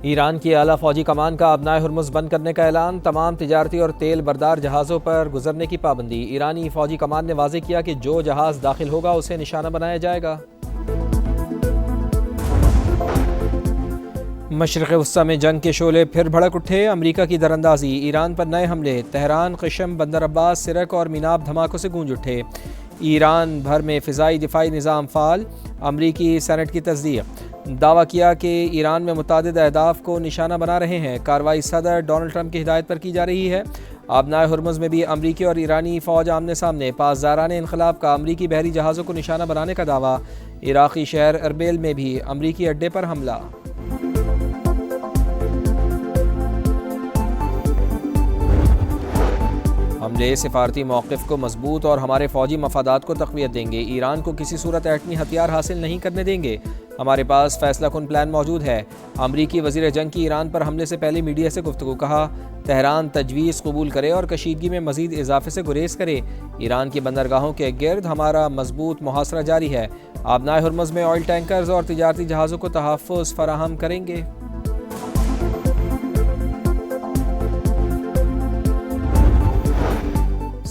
Iran की आला फौजी कमान का अपनाए हुर्मुज़ बंद करने का ऐलान। तमाम तिजारती और तेल बरदार जहाज़ों पर गुजरने की पाबंदी। ईरानी फौजी कमान ने वाज़ेह किया कि जो जहाज़ दाखिल होगा उसे निशाना बनाया जाएगा। मशरिक़ वस्ता में जंग के शोले फिर भड़क उठे। अमरीका की दरअंदाजी, ईरान पर नए हमले। तेहरान, क़िश्म, बंदर अब्बास, सिरक और मीनाब धमाकों से गूंज उठे। ईरान भर में फ़िज़ाई दिफाई निज़ाम फ़ाल। अमरीकी सेनेट की तस्दीक़। दावा किया कि ईरान में मुतादिद अहदाफ को निशाना बना रहे हैं। कार्रवाई सदर डोनाल्ड ट्रंप की हिदायत पर की जा रही है। आबनाए हुर्मुज़ में भी अमरीकी और ईरानी फ़ौज आमने सामने। पासदारान इनक़लाब का अमरीकी बहरी जहाज़ों को निशाना बनाने का दावा। इराक़ी शहर अरबिल में भी अमरीकी अड्डे पर हमला। हमले सिफारती मौक़िफ़ को मजबूत और हमारे फ़ौजी मफादात को तक़वियत देंगे। ईरान को किसी सूरत एटमी हथियार हासिल नहीं करने देंगे। हमारे पास फ़ैसला कुन प्लान मौजूद है। अमरीकी वज़ीर जंग की ईरान पर हमले से पहले मीडिया से गुफ्तगू। कहा, तेहरान तजवीज़ कबूल करे और कशीदगी में मज़ीद इजाफे से गुरेज करे। ईरान की बंदरगाहों के गिर्द हमारा मजबूत मुहासरा जारी है। आबनाए हुर्मुज़ में ऑयल टैंकर्स और तिजारती जहाज़ों को तहफ़्फ़ुज़ फराहम करेंगे।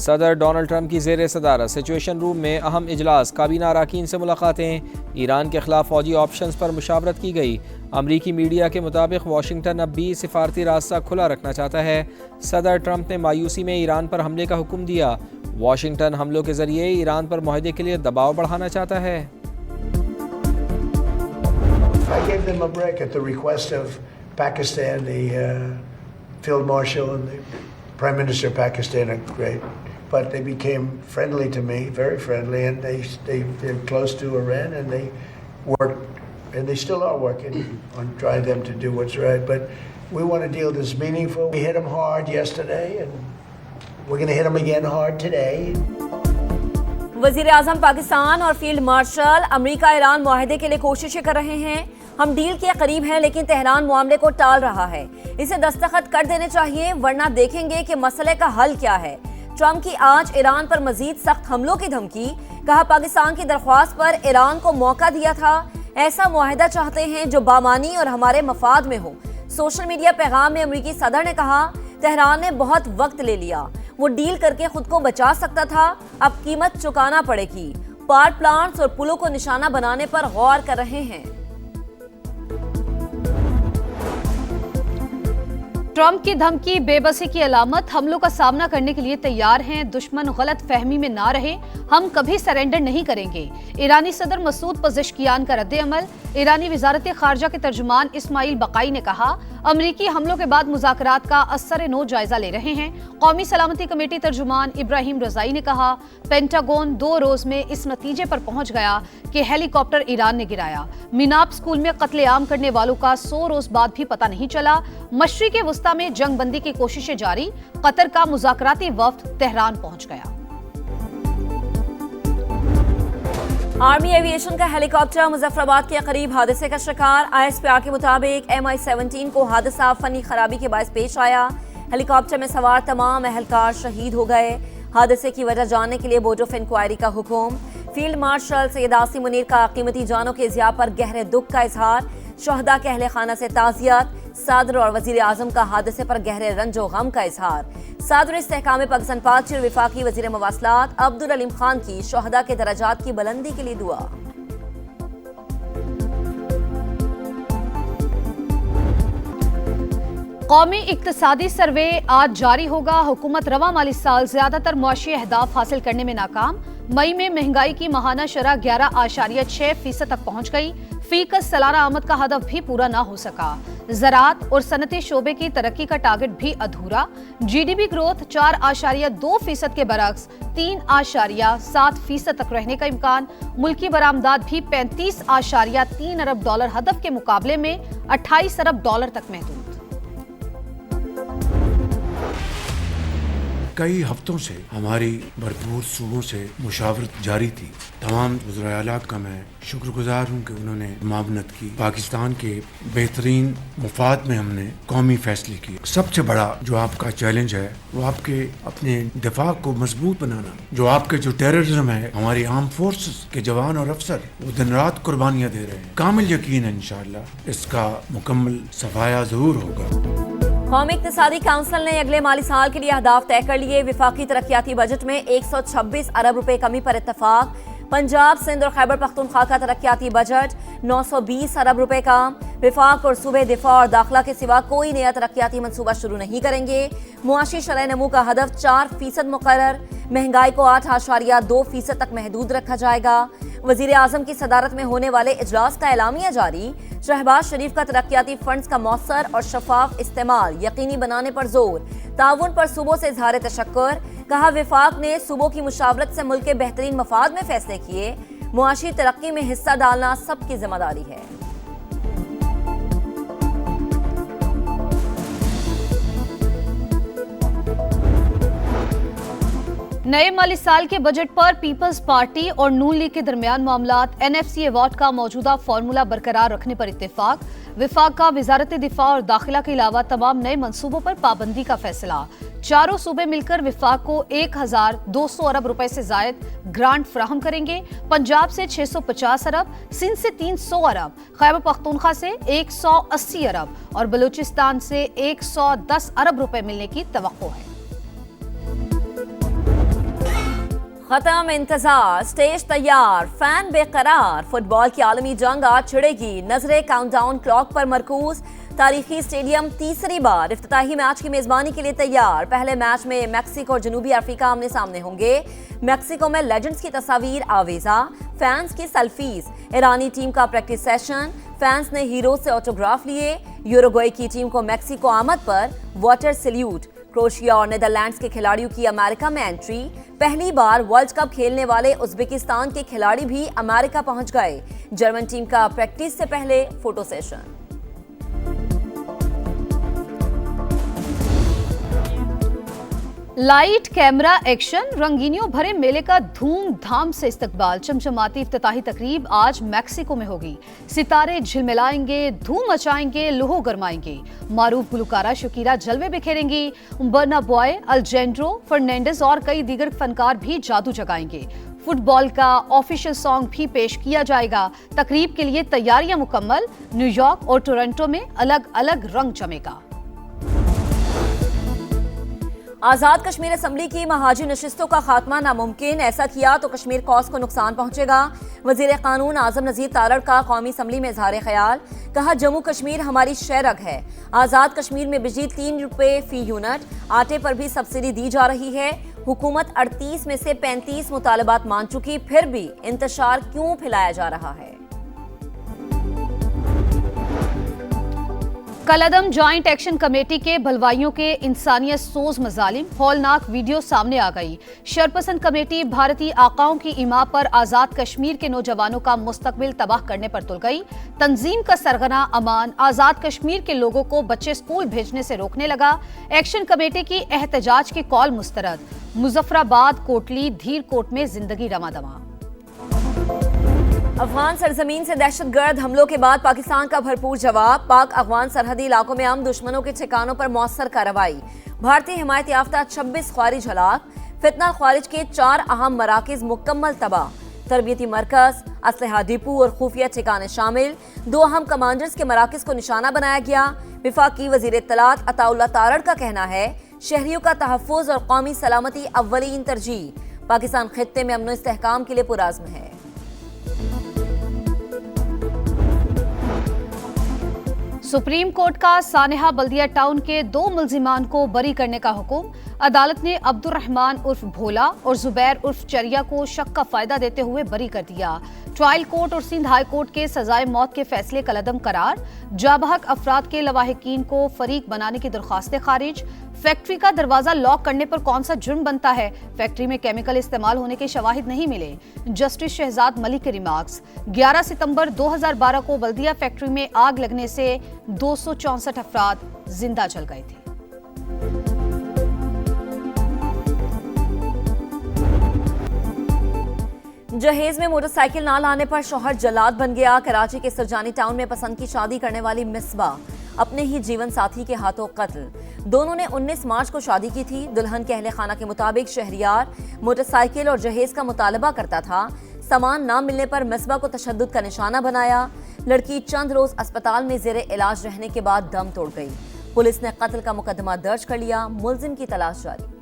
सदर डोनाल्ड ट्रंप की ज़ेर सदारत सिचुएशन रूम में अहम इजलास। काबीना अरकान से मुलाकातें। ईरान के खिलाफ फौजी ऑप्शंस पर मुशावरत की गई। अमरीकी मीडिया के मुताबिक वाशिंगटन अब भी सिफारती रास्ता खुला रखना चाहता है। सदर ट्रंप ने मायूसी में ईरान पर हमले का हुक्म दिया। वाशिंगटन हमलों के जरिए ईरान पर मुआहदे के लिए दबाव बढ़ाना चाहता है। I gave them a break at the request of Pakistan. The Field Marshal and the Prime Minister of Pakistan are great, but they became friendly to me, very friendly, and they're close to Iran, and they worked, and they still are working on trying them to do what's right. But we want a deal that's meaningful. We hit them hard yesterday, and we're going to hit them again hard today. वज़ीर आज़म पाकिस्तान और field marshal America Iran मुआहदे के लिए कोशिशें कर रहे हैं। हम deal के करीब हैं, लेकिन तेहरान मामले को टाल रहा है। इसे दस्तखत कर देने चाहिए, वरना देखेंगे कि मसले का हल क्या है। ट्रंप की आज ईरान पर मजीद सख्त हमलों की धमकी। कहा, पाकिस्तान की दरख्वास्त पर ईरान को मौका दिया था। ऐसा मुआहदा चाहते हैं जो बामानी और हमारे मफाद में हो। सोशल मीडिया पैगाम में अमरीकी सदर ने कहा, तेहरान ने बहुत वक्त ले लिया। वो डील करके खुद को बचा सकता था, अब कीमत चुकाना पड़ेगी। पावर प्लांट्स और पुलों को निशाना बनाने पर गौर कर रहे हैं। ट्रंप की धमकी बेबसी की अलामत। हमलों का सामना करने के लिए तैयार हैं। दुश्मन गलत फहमी में ना रहे, हम कभी सरेंडर नहीं करेंगे। ईरानी सदर मसूद पज़ेश्कियान का रद्द-ए-अमल। ईरानी वज़ारत खारजा के तर्जुमान इस्माइल बकाई ने कहा, अमरीकी हमलों के बाद मुज़ाकरात का असर-ए-नो जायजा ले रहे हैं। कौमी सलामती कमेटी तर्जुमान इब्राहिम रज़ाई ने कहा, पेंटागन 2 रोज में इस नतीजे पर पहुंच गया कि हेलीकॉप्टर ईरान ने गिराया। मीनाब स्कूल में कत्लेआम करने वालों का 100 रोज बाद भी पता नहीं चला। मशरिक़ वस्ता में जंग बंदी की कोशिशें जारी। कतर का मुज़ाकराती वफ्द तेहरान पहुंच गया। आर्मी एविएशन का हेलीकॉप्टर मुजफ्फराबाद के करीब हादसे का शिकार। ISPR के मुताबिक MI-17 को हादसा फनी खराबी के बायस पेश आया। हेलीकॉप्टर में सवार तमाम अहलकार शहीद हो गए। हादसे की वजह जानने के लिए बोर्ड ऑफ इंक्वायरी का हुक्म। फील्ड मार्शल सैयद आसिम मुनीर का कीमती जानों के ज़िया पर गहरे दुख का इजहार। शहदा के अहले खाना से ताज़ियत। सदर और वज़ीर आज़म का हादसे पर गहरे रंजो गम का इजहार। सदर इस्तेहकाम पाकिस्तान पार्टी और वफाकी वज़ीर मवासलात अब्दुल अलीम खान की शहदा के दराजात की बुलंदी के लिए दुआ। कौमी इक्तिसादी सर्वे आज जारी होगा। हुकूमत रवा माली साल ज्यादातर मुआशी अहदाफ हासिल करने में नाकाम। मई में महंगाई की माहाना शरह 11.6% तक पहुंच गई। फीकस सालाना आमद का हदफ भी पूरा ना हो सका। ज़राअत और सनती शोबे की तरक्की का टारगेट भी अधूरा। GDP ग्रोथ 4.2% के बरक्स 3.7% तक रहने का इम्कान। मुल्की बरामदात भी 35.3 अरब डॉलर हदफ के मुकाबले में 28 अरब डॉलर तक महदूद। कई हफ्तों से हमारी भरपूर सूबों से मुशावरत जारी थी। तमाम वज़ीर आला का मैं शुक्रगुजार हूँ कि उन्होंने मामनत की। पाकिस्तान के बेहतरीन मुफाद में हमने कौमी फैसले किए। सबसे बड़ा जो आपका चैलेंज है वो आपके अपने दिफा को मजबूत बनाना, जो आपके जो टेररिज्म है, हमारी आर्म फोर्सेस के जवान और अफसर वो दिन रात कुर्बानियाँ दे रहे हैं। कामिल यकीन है इंशाअल्लाह इसका मुकम्मल सफाया जरूर होगा। कौमी इक़्तिसादी काउंसिल ने अगले माली साल के लिए अहदाफ तय कर लिए। विफाकी तरक्याती बजट में 126 अरब रुपए कमी पर इत्तफाक। पंजाब, सिंध और खैबर पख्तूनख्वा का तरक्याती बजट 920 अरब रुपए का। विफाक और सूबे दिफा और दाखिला के सिवा कोई नया तरक्याती मनसूबा शुरू नहीं करेंगे। मुआशी शरह नमू का हदफ 4% मुकर्रर। महंगाई को 8.2% तक महदूद रखा जाएगा। वजीर आजम की सदारत में होने वाले इजलास का एलामिया जारी। शहबाज शरीफ का तरक्याती फंड्स का मौसर और शफाफ इस्तेमाल यकीनी बनाने पर जोर। ताउन पर सूबों से इजहार तशक्कुर। कहा विफाक ने सूबों की मुशावरत से मुल्क के बेहतरीन मफाद में फैसले किए। मुआशी तरक्की में हिस्सा डालना सबकी जिम्मेदारी है। नए माली साल के बजट पर पीपल्स पार्टी और नून लीग के दरमियान मामलात। NFC अवार्ड का मौजूदा फार्मूला बरकरार रखने पर इत्तेफाक। विफाक का वजारत दिफा और दाखिला के अलावा तमाम नए मंसूबों पर पाबंदी का फैसला। चारों सूबे मिलकर विफाक को 1200 अरब रुपए से जायद ग्रांट फराहम करेंगे। पंजाब से 650 अरब, सिंध से 300 अरब, खैबर पख्तूनख्वा से 180 अरब और बलूचिस्तान से 110 अरब रुपए मिलने की तवक्को है। खत्म इंतजार, स्टेज तैयार, फैन बेकरार। फुटबॉल की आलमी जंग आज छिड़ेगी। नजरें काउंटडाउन क्लॉक पर मरकूज। तारीखी स्टेडियम तीसरी बार इफ्तिताही मैच की मेजबानी के लिए तैयार। पहले मैच में मैक्सिको और जनूबी अफ्रीका आमने सामने होंगे। मैक्सिको में लेजेंड्स की तस्वीर आवेजा, फैंस की सेल्फीज। ईरानी टीम का प्रैक्टिस सेशन, फैंस ने हीरो से ऑटोग्राफ लिए। यूरुग्वे की टीम को मैक्सिको आमद पर वाटर सैल्यूट। क्रोएशिया और नीदरलैंड्स के खिलाड़ियों की अमेरिका में एंट्री। पहली बार वर्ल्ड कप खेलने वाले उज्बेकिस्तान के खिलाड़ी भी अमेरिका पहुंच गए। जर्मन टीम का प्रैक्टिस से पहले photo session. Light, camera, action, रंगीनियों भरे मेले का धूमधाम से इस्तकबाल। चमचमाती इफ्तिताही तकरीब आज मैक्सिको में होगी। सितारे झिलमिलाएंगे, धूम मचाएंगे, लुहो गरमाएंगे। मारूफ गुलकारा शकीरा जलवे बिखेरेंगी। बर्ना बॉय, अल्जेंड्रो फर्नांडिस और कई दीगर फनकार भी जादू जगाएंगे। फुटबॉल का ऑफिशियल सॉन्ग भी पेश किया जाएगा। तकरीब के लिए तैयारियां मुकम्मल। न्यूयॉर्क और टोरंटो में अलग अलग रंग जमेगा। आजाद कश्मीर असम्बली की महाजी नशिस्तों का खात्मा नामुमकिन। ऐसा किया तो कश्मीर कॉज को नुकसान पहुंचेगा। वजीर कानून आजम नजीर तारड़ का कौमी असम्बली में इजहार ख्याल। कहा जम्मू कश्मीर हमारी शहरग है। आजाद कश्मीर में बिजली 3 रुपए फी यूनिट। आटे पर भी सब्सिडी दी जा रही है। हुकूमत 38 में से 35 मुतालबात मान चुकी, फिर भी इंतशार क्यों फैलाया जा रहा है। कलअदम जॉइंट एक्शन कमेटी के भलवाइयों के इंसानियत सोज मजालिम, हौलनाक वीडियो सामने आ गई। शरपसंद कमेटी भारतीय आकाओं की इमा पर आजाद कश्मीर के नौजवानों का मुस्तकबिल तबाह करने पर तुल गई। तंजीम का सरगना अमान आजाद कश्मीर के लोगों को बच्चे स्कूल भेजने से रोकने लगा। एक्शन कमेटी की एहतजाज की कॉल मुस्तरद। मुजफ्फराबाद, कोटली, धीरकोट में जिंदगी रमादमा। अफगान सरजमीन से दहशतगर्द हमलों के बाद पाकिस्तान का भरपूर जवाब। पाक अफगान सरहदी इलाकों में हम दुश्मनों के ठिकानों पर मौसर कार्रवाई। भारतीय हिमायत याफ्ता 26 ख्वारिज हलाक। फितना ख्वारिज के 4 अहम मराकिज मुकम्मल तबाह। तरबियती मरकज, असलहा डिपो और खुफिया ठिकाने शामिल। 2 अहम कमांडर्स के मराकिज को निशाना बनाया गया। विफाकी वजीर इत्तलात अताउल्लाह तारड़ का कहना है शहरियों का तहफ़्फ़ुज़ और कौमी सलामती अव्वलीन तरजीह। पाकिस्तान खित्ते में अमन इस्तेहकाम के लिए पुरअज़्म है। सुप्रीम कोर्ट का सानेहा बल्दिया टाउन के 2 मुल्जिमान को बरी करने का हुक्म। अदालत ने अब्दुर्रहमान उर्फ भोला और जुबैर उर्फ चरिया को शक का फायदा देते हुए बरी कर दिया। ट्रायल कोर्ट और सिंध हाई कोर्ट के सजाए मौत के फैसले कलअदम करार। जाबहक अफराद के लवाहिकीन को फरीक बनाने की दरख्वास्तें खारिज। फैक्ट्री का दरवाजा लॉक करने पर कौन सा जुर्म बनता है? फैक्ट्री में केमिकल इस्तेमाल होने के शवाहिद नहीं मिले। जस्टिस शहजाद मलिक के रिमार्क्स। 11 सितंबर 2012 को बल्दिया फैक्ट्री में आग लगने से 264 अफराद जिंदा जल गए थे। जहेज में मोटरसाइकिल ना लाने पर शौहर जल्लाद बन गया। कराची के सरजानी टाउन में पसंद की शादी करने वाली मिसबा अपने ही जीवन साथी के हाथों कत्ल। दोनों ने 19 मार्च को शादी की थी। दुल्हन के अहले खाना के मुताबिक शहरियार मोटरसाइकिल और जहेज का मुतालबा करता था। सामान ना मिलने पर मिसबा को तशद्दुद का निशाना बनाया। लड़की चंद रोज अस्पताल में जेरे इलाज रहने के बाद दम तोड़ गई। पुलिस ने कत्ल का मुकदमा दर्ज कर लिया। मुलजिम की तलाश जारी।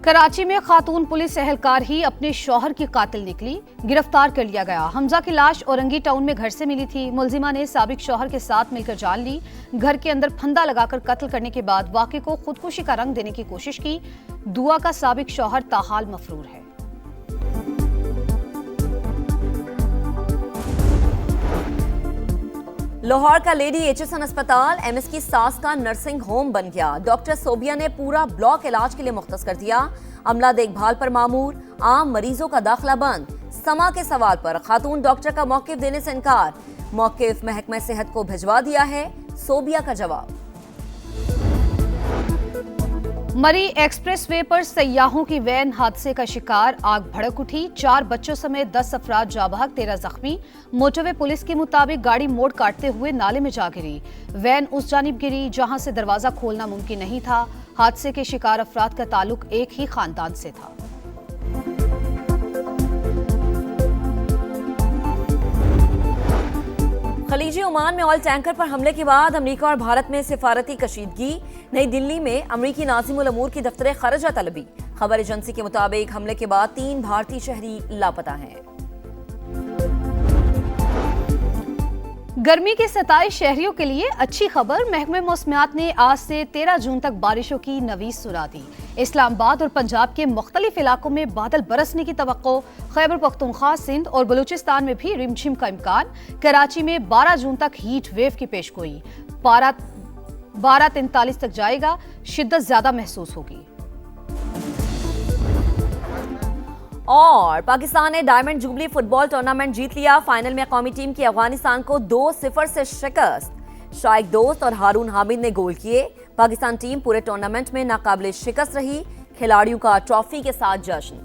कराची में खातून पुलिस एहलकार ही अपने शौहर की कातिल निकली। गिरफ्तार कर लिया गया। हमजा की लाश औरंगी टाउन में घर से मिली थी। मुलजिमा ने साबिक शौहर के साथ मिलकर जान ली। घर के अंदर फंदा लगाकर कत्ल करने के बाद वाक़े को खुदकुशी का रंग देने की कोशिश की। दुआ का साबिक शौहर ताहाल मफरूर है। लाहौर का लेडी एचएसएन अस्पताल एमएस की सास का नर्सिंग होम बन गया। डॉक्टर सोबिया ने पूरा ब्लॉक इलाज के लिए मुख्तस कर दिया। अमला देखभाल पर मामूर, आम मरीजों का दाखिला बंद। समा के सवाल पर खातून डॉक्टर का मौकिफ देने से इनकार। मौकिफ महकमा सेहत को भिजवा दिया है। सोबिया का जवाब। मरी एक्सप्रेस वे पर सयाहों की वैन हादसे का शिकार। आग भड़क उठी। 4 बच्चों समेत 10 अफराद जाबहक, 13 जख्मी। मोटरवे पुलिस के मुताबिक गाड़ी मोड़ काटते हुए नाले में जा गिरी। वैन उस जानिब गिरी जहां से दरवाजा खोलना मुमकिन नहीं था। हादसे के शिकार अफराद का ताल्लुक एक ही खानदान से था। खलीजी ओमान में ऑयल टैंकर पर हमले के बाद अमेरिका और भारत में सिफारती कशीदगी। नई दिल्ली में अमेरिकी नाज़िमुल अमूर की दफ्तर खर्जा तलबी। खबर एजेंसी के मुताबिक हमले के बाद 3 भारतीय शहरी लापता हैं। गर्मी के 27 शहरियों के लिए अच्छी खबर। महकमे मौसमियात ने आज से 13 जून तक बारिशों की नवीस सुना दी। इस्लामाबाद और पंजाब के मुख्तलिफ इलाकों में बादल बरसने की तवक्को। खैबर पख्तूनख्वा, सिंध और बलूचिस्तान में भी रिमझिम का इम्कान। कराची में 12 जून तक हीट वेव की पेशगोई। पारा 12:43 तक जाएगा। शिद्दत ज्यादा महसूस होगी। और पाकिस्तान ने डायमंड जुबली फुटबॉल टूर्नामेंट जीत लिया। फाइनल में कौमी टीम की अफगानिस्तान को 2-0 से शिकस्त। शाइक दोस्त और हारून हामिद ने गोल किए। पाकिस्तान टीम पूरे टूर्नामेंट में नाकाबिले शिकस्त रही। खिलाड़ियों का ट्रॉफी के साथ जश्न।